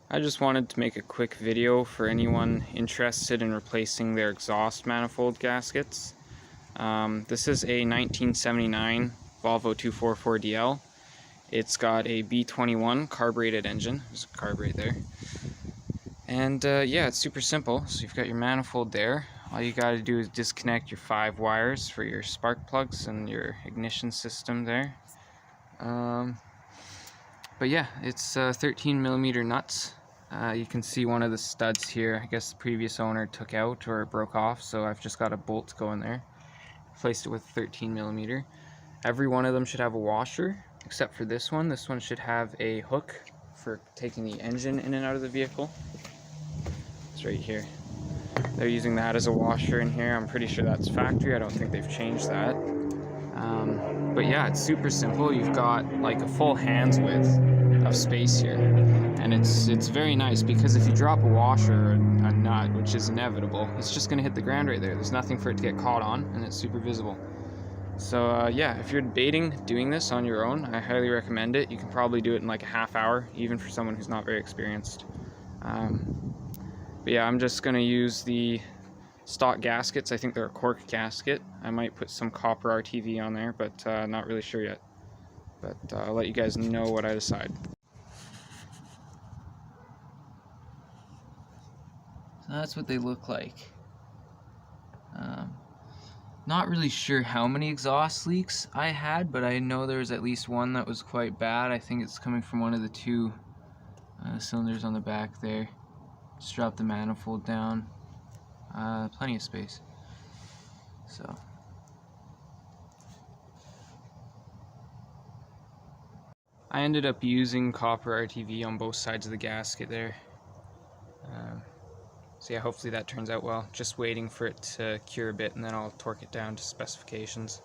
I just wanted to make a quick video for anyone interested in replacing their exhaust manifold gaskets. This is a 1979 Volvo 244DL. It's got a B21 carbureted engine. There's a carb right there. And yeah, it's super simple. So you've got your manifold there. All you got to do is disconnect your 5 wires for your spark plugs and your ignition system there. But yeah, it's 13mm nuts. You can see one of the studs here. I guess the previous owner took out or broke off, so I've just got a bolt going there. Replaced it with 13mm. Every one of them should have a washer, except for this one. This one should have a hook for taking the engine in and out of the vehicle. It's right here. They're using that as a washer in here. I'm pretty sure that's factory. I don't think they've changed that. But yeah, it's super simple. You've got like a full hand's width of space here, and it's very nice because if you drop a washer or a nut, which is inevitable, it's just going to hit the ground right there. There's nothing for it to get caught on, and it's super visible. So yeah, if you're debating doing this on your own, I highly recommend it. You can probably do it in like a half hour, even for someone who's not very experienced. But yeah, I'm just going to use the stock gaskets. I think they're a cork gasket. I might put some copper RTV on there, but not really sure yet. But I'll let you guys know what I decide. So that's what they look like. Not really sure how many exhaust leaks I had, but I know there was at least one that was quite bad. I think it's coming from one of the two cylinders on the back there. Just drop the manifold down. Plenty of space. So I ended up using copper RTV on both sides of the gasket there. So yeah, hopefully that turns out well. Just waiting for it to cure a bit and then I'll torque it down to specifications.